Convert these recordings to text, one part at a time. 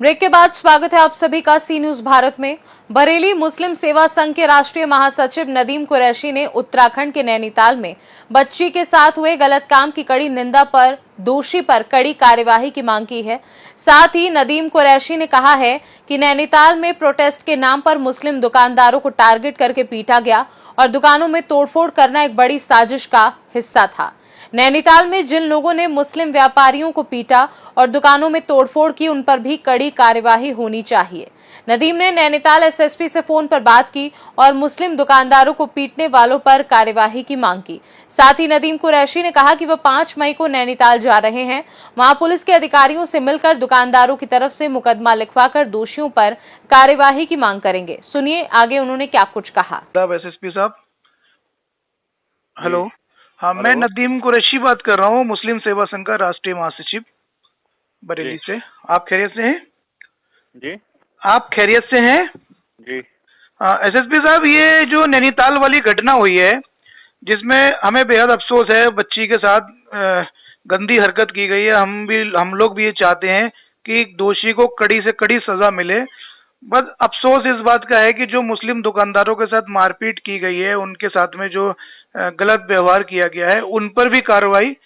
Break के बाद स्वागत है आप सभी का सी न्यूज भारत में। बरेली मुस्लिम सेवा संघ के राष्ट्रीय महासचिव नदीम कुरैशी ने उत्तराखंड के नैनीताल में बच्ची के साथ हुए गलत काम की कड़ी निंदा पर दोषी पर कड़ी कार्यवाही की मांग की है। साथ ही नदीम कुरैशी ने कहा है कि नैनीताल में प्रोटेस्ट के नाम पर मुस्लिम दुकानदारों को टारगेट करके पीटा गया और दुकानों में तोड़फोड़ करना एक बड़ी साजिश का हिस्सा था। नैनीताल में जिन लोगों ने मुस्लिम व्यापारियों को पीटा और दुकानों में तोड़फोड़ की, उन पर भी कड़ी कार्यवाही होनी चाहिए। नदीम ने नैनीताल एसएसपी से फोन पर बात की और मुस्लिम दुकानदारों को पीटने वालों पर कार्यवाही की मांग की। साथ ही नदीम कुरैशी ने कहा कि वह 5 मई को नैनीताल जा रहे हैं। वहां पुलिस के अधिकारियों से मिलकर दुकानदारों की तरफ से मुकदमा लिखवाकर दोषियों पर कार्यवाही की मांग करेंगे। सुनिए आगे उन्होंने क्या कुछ कहा। एसएसपी साहब, हेलो। हाँ, मैं नदीम कुरैशी बात कर रहा हूँ, मुस्लिम सेवा संघ का राष्ट्रीय महासचिव बरेली से। आप खैरियत से हैं? जी। आप खैरियत से हैं? जी। एसएसपी साहब, ये जो नैनीताल वाली घटना हुई है, जिसमें हमें बेहद अफसोस है, बच्ची के साथ गंदी हरकत की गई है। हम लोग भी ये चाहते हैं कि दोषी को कड़ी से कड़ी सजा मिले। बस अफसोस इस बात का है कि जो मुस्लिम दुकानदारों के साथ मारपीट की गई है, उनके साथ में जो गलत व्यवहार किया गया है, उन पर भी कार्रवाई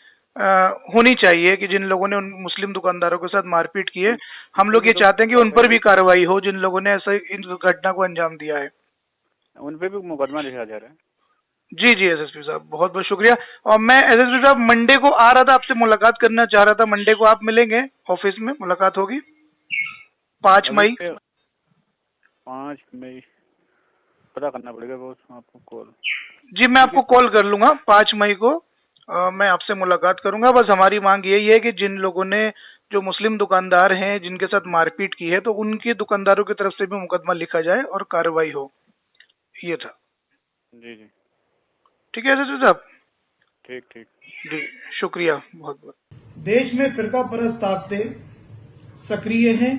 होनी चाहिए। कि जिन लोगों ने उन मुस्लिम दुकानदारों के साथ मारपीट की है, हम लोग ये चाहते हैं कि उन पर भी कार्रवाई हो, जिन लोगों ने ऐसा इस घटना को अंजाम दिया है। उन पे भी मुकदमा लिखा जा रहा है। जी जी एसएसपी साहब, बहुत बहुत शुक्रिया। और मैं एसएसपी साहब मंडे को आ रहा था, आपसे मुलाकात करना चाह रहा था। मंडे को आप मिलेंगे ऑफिस में, मुलाकात होगी 5 मई। 5 मई पता करना पड़ेगा बॉस, आपको कॉल। जी, मैं आपको कॉल कर लूंगा 5 मई को। मैं आपसे मुलाकात करूंगा। बस हमारी मांग यही है कि जिन लोगों ने, जो मुस्लिम दुकानदार हैं, जिनके साथ मारपीट की है, तो उनके दुकानदारों की तरफ से भी मुकदमा लिखा जाए और कार्रवाई हो। ये था। जी जी, ठीक है एसएसपी साहब। ठीक ठीक जी, शुक्रिया बहुत बहुत। देश में फिरका परस्त ताकतें सक्रिय हैं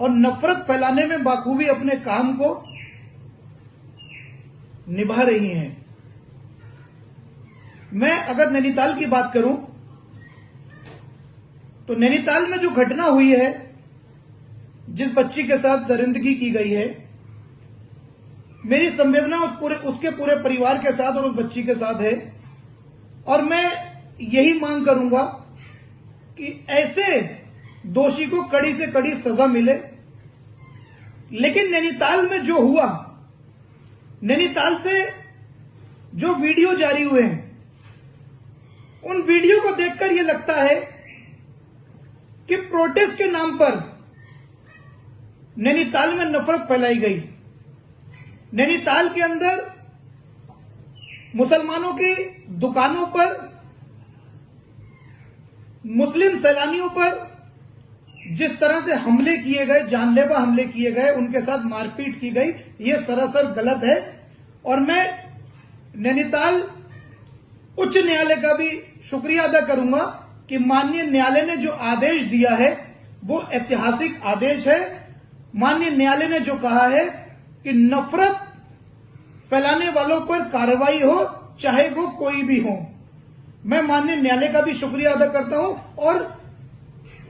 और नफरत फैलाने में बाखूबी अपने काम को निभा रही हैं। मैं अगर नैनीताल की बात करूं तो नैनीताल में जो घटना हुई है, जिस बच्ची के साथ दरिंदगी की गई है, मेरी संवेदना उसके पूरे परिवार के साथ और उस बच्ची के साथ है। और मैं यही मांग करूंगा कि ऐसे दोषी को कड़ी से कड़ी सजा मिले। लेकिन नैनीताल में जो हुआ, नैनीताल से जो वीडियो जारी हुए हैं, उन वीडियो को देखकर यह लगता है कि प्रोटेस्ट के नाम पर नैनीताल में नफरत फैलाई गई। नैनीताल के अंदर मुसलमानों की दुकानों पर, मुस्लिम सैलानियों पर जिस तरह से हमले किए गए, जानलेवा हमले किए गए, उनके साथ मारपीट की गई, ये सरासर गलत है। और मैं नैनीताल उच्च न्यायालय का भी शुक्रिया अदा करूंगा कि माननीय न्यायालय ने जो आदेश दिया है वो ऐतिहासिक आदेश है। माननीय न्यायालय ने जो कहा है कि नफरत फैलाने वालों पर कार्रवाई हो, चाहे वो कोई भी हो। मैं माननीय न्यायालय का भी शुक्रिया अदा करता हूं और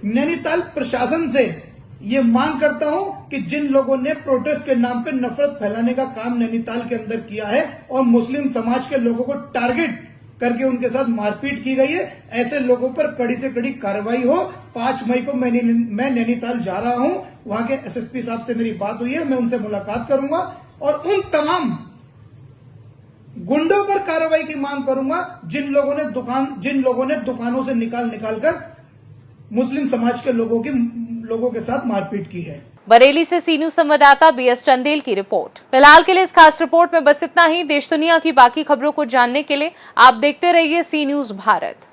नैनीताल प्रशासन से ये मांग करता हूं कि जिन लोगों ने प्रोटेस्ट के नाम पे नफरत फैलाने का काम नैनीताल के अंदर किया है और मुस्लिम समाज के लोगों को टारगेट करके उनके साथ मारपीट की गई है, ऐसे लोगों पर कड़ी से कड़ी कार्रवाई हो। 5 मई को मैं नैनीताल जा रहा हूं, वहां के एसएसपी साहब से मेरी बात हुई है, मैं उनसे मुलाकात करूंगा और उन तमाम गुंडों पर कार्रवाई की मांग करूंगा जिन लोगों ने दुकानों से निकाल कर मुस्लिम समाज के लोगों के साथ मारपीट की है। बरेली से सी न्यूज संवाददाता बीएस चंदेल की रिपोर्ट। फिलहाल के लिए इस खास रिपोर्ट में बस इतना ही। देश दुनिया की बाकी खबरों को जानने के लिए आप देखते रहिए सी न्यूज भारत।